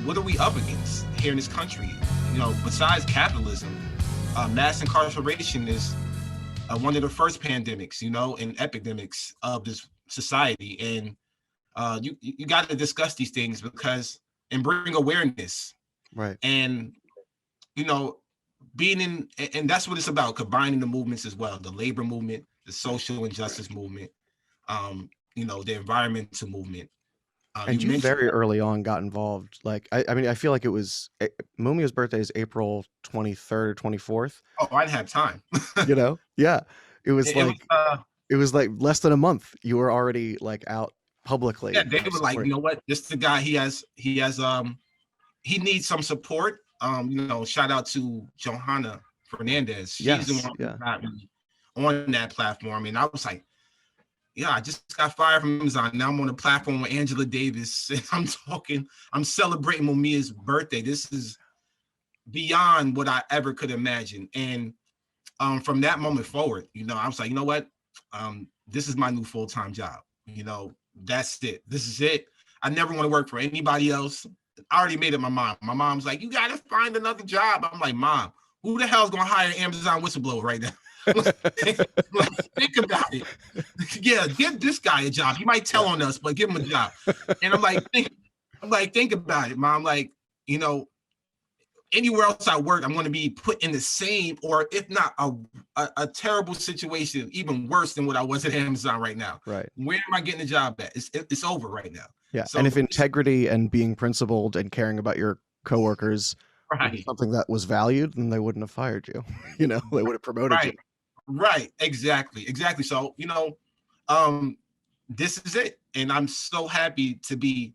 what are we up against here in this country? Besides capitalism, mass incarceration is one of the first pandemics, and epidemics of this society. And you got to discuss these things and bring awareness. Right. And you know, being in, and that's what it's about, combining the movements as well, the labor movement, the social injustice movement, the environmental movement. You And you mentioned very early on got involved. Like, I mean, I feel like it was Mumia's birthday is April 23rd or 24th. that. Oh, I didn't have time. Yeah. It was it was, like less than a month. You were already like out yeah, publicly they were like, you supporting. know what, this is the guy, he needs some support. Shout out to Johanna Fernandez. She's the Yes. one who Yeah. got me on that platform. And I was like, yeah, I just got fired from Amazon. Now I'm on a platform with Angela Davis. And I'm celebrating Mumia's birthday. This is beyond what I ever could imagine. And from that moment forward, I was like, you know what? This is my new full-time job. That's it. This is it. I never want to work for anybody else. I already made up my mind. My mom's like, you got to find another job. I'm like, Mom, who the hell's going to hire Amazon whistleblower right now? Think about it. Yeah, give this guy a job. He might tell on us, but give him a job. And think about it, Mom. Like, anywhere else I work, I'm going to be put in the same, or if not a terrible situation, even worse than what I was at Amazon right now. Right. Where am I getting a job at? It's over right now. Yeah. So, and if integrity and being principled and caring about your coworkers was something that was valued, then they wouldn't have fired you. They would have promoted you. Right. Exactly. So, this is it. And I'm so happy to be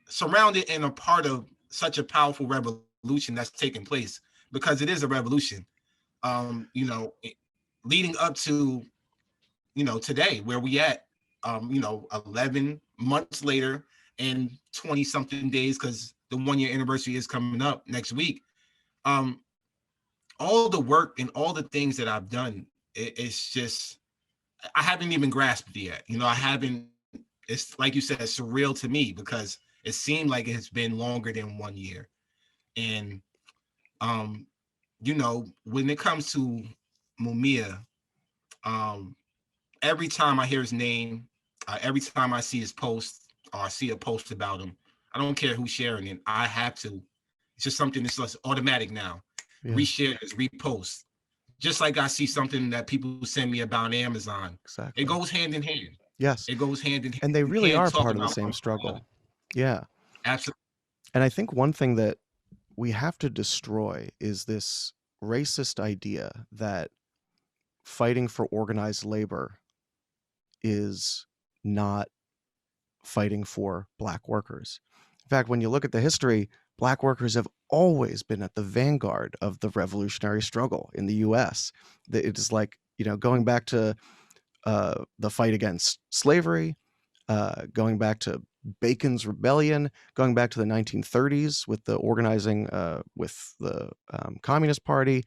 surrounded and a part of such a powerful revolution that's taking place, because it is a revolution. Leading up to, today, where we at, 11 months later and 20 something days, because the 1 year anniversary is coming up next week. All the work and all the things that I've done, it's just, I haven't even grasped it yet. I haven't, it's like you said, surreal to me, because it seemed like it's been longer than 1 year. And, when it comes to Mumia, every time I hear his name, every time I see his post or I see a post about him, I don't care who's sharing it. I have to. It's just something that's just automatic now. Yeah. Reshare, repost. Just like I see something that people send me about Amazon. Exactly. It goes hand in hand. Yes. It goes hand in hand. And they really are part of the same struggle. Yeah. Absolutely. And I think one thing that we have to destroy is this racist idea that fighting for organized labor is not fighting for Black workers. In fact, when you look at the history, Black workers have always been at the vanguard of the revolutionary struggle in the US. It is like, going back to the fight against slavery, going back to Bacon's Rebellion, going back to the 1930s with the organizing with the Communist Party.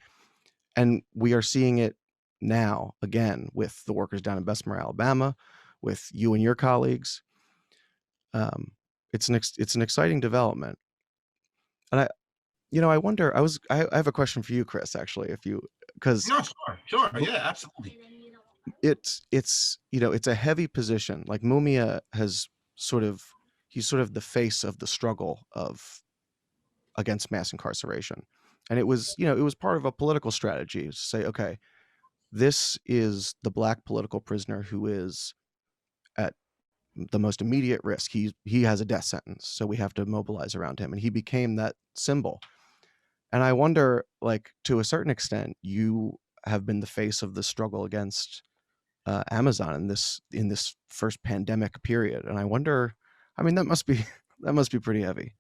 And we are seeing it now again with the workers down in Bessemer, Alabama, with you and your colleagues. It's an exciting development. And I wonder, I have a question for you, Chris, actually, because no, sure. Yeah, absolutely. It's a heavy position. Like Mumia he's sort of the face of the struggle against mass incarceration. And it was part of a political strategy to say, okay, this is the Black political prisoner who is at the most immediate risk. He has a death sentence, so we have to mobilize around him. And he became that symbol. And I wonder, like, to a certain extent, you have been the face of the struggle against Amazon in this first pandemic period. And I wonder, I mean, that must be pretty heavy.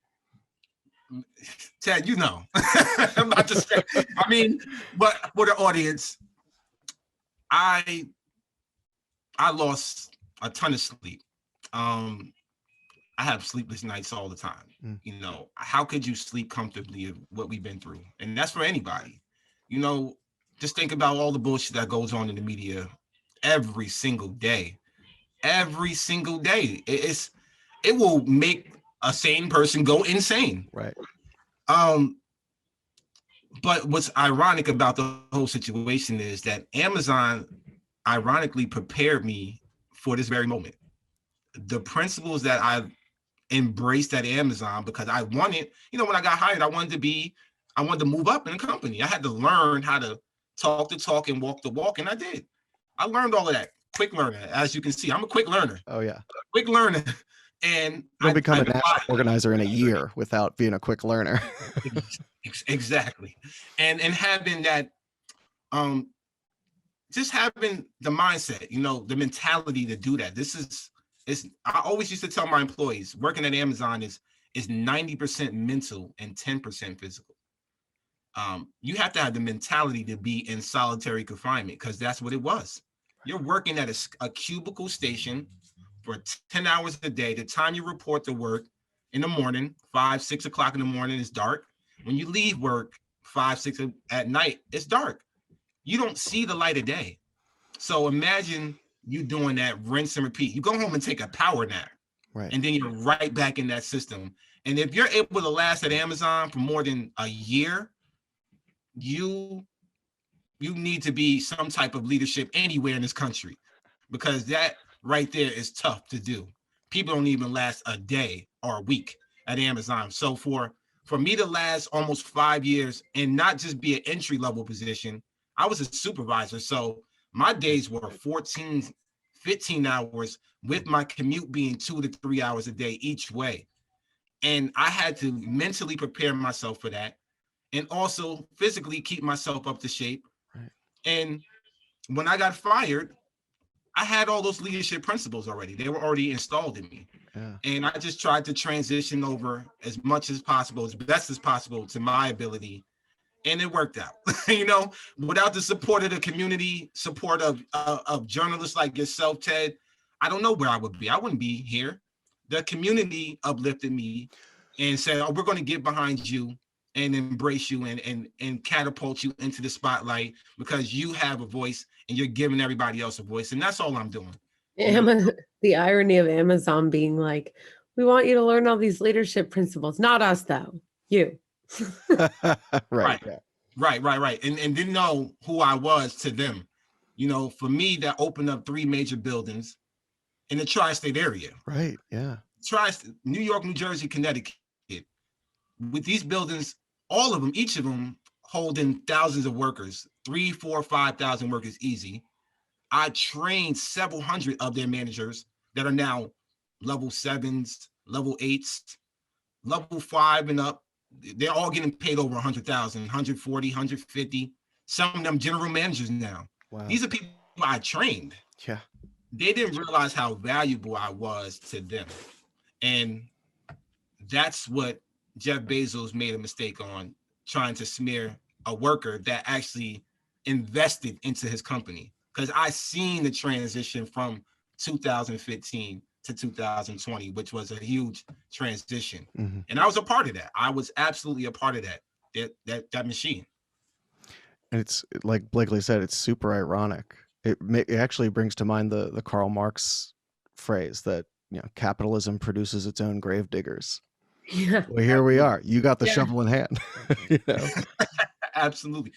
Ted, I'm about to say, I mean, but for the audience, I lost a ton of sleep. I have sleepless nights all the time. How could you sleep comfortably of what we've been through? And that's for anybody. Just think about all the bullshit that goes on in the media every single day. It will make a sane person go insane. Right. But what's ironic about the whole situation is that Amazon ironically prepared me for this very moment. The principles that I embraced at Amazon, because I wanted, when I got hired, I wanted to move up in the company. I had to learn how to talk the talk and walk the walk, and I did. I learned all of that. Quick learner, as you can see. I'm a quick learner. Oh yeah. Quick learner. And you'll become a national organizer in a year without being a quick learner. Exactly. And having that, just having the mindset, the mentality to do that. I always used to tell my employees, working at Amazon is 90% mental and 10% physical. You have to have the mentality to be in solitary confinement, because that's what it was. You're working at a cubicle station for 10 hours a day. The time you report to work in the morning, 5, 6 o'clock in the morning, it's dark. When you leave work 5, 6 at night, it's dark. You don't see the light of day. So imagine you doing that rinse and repeat. You go home and take a power nap, right? And then you're right back in that system. And if you're able to last at Amazon for more than a year, you need to be some type of leadership anywhere in this country, because that right there is tough to do. People don't even last a day or a week at Amazon. So for me to last almost 5 years and not just be an entry level position, I was a supervisor. So my days were 14, 15 hours, with my commute being 2 to 3 hours a day each way. And I had to mentally prepare myself for that, and also physically keep myself up to shape. Right. And when I got fired, I had all those leadership principles already. They were already installed in me. Yeah. And I just tried to transition over as much as possible, as best as possible, to my ability. And it worked out. Without the support of the community, support of journalists like yourself, Ted, I don't know where I would be. I wouldn't be here. The community uplifted me and said, we're going to get behind you and embrace you and catapult you into the spotlight, because you have a voice and you're giving everybody else a voice. And that's all I'm doing. The irony of Amazon being like, we want you to learn all these leadership principles. Not us, though. You. Right. Yeah. Right. And didn't know who I was to them. For me, that opened up 3 major buildings in the tri-state area. Right. Yeah. New York, New Jersey, Connecticut. With these buildings, all of them, each of them holding thousands of workers, 3, 4, 5,000 workers easy. I trained several hundred of their managers that are now level 7s, level 8s, level 5 and up. They're all getting paid over 100,000, 140, 150. Some of them general managers now. Wow. These are people I trained. Yeah. They didn't realize how valuable I was to them. And that's what Jeff Bezos made a mistake on, trying to smear a worker that actually invested into his company. Because I seen the transition from 2015 to 2020, which was a huge transition. Mm-hmm. And I was a part of that. I was absolutely a part of that machine. And it's like Blakely said, it's super ironic. It actually brings to mind the Karl Marx phrase that, capitalism produces its own grave diggers. Yeah. Well, here we are. You got the shovel in hand. Absolutely.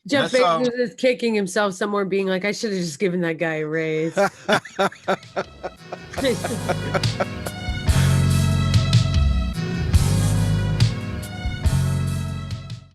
Jeff Bezos is kicking himself somewhere, being like, I should have just given that guy a raise.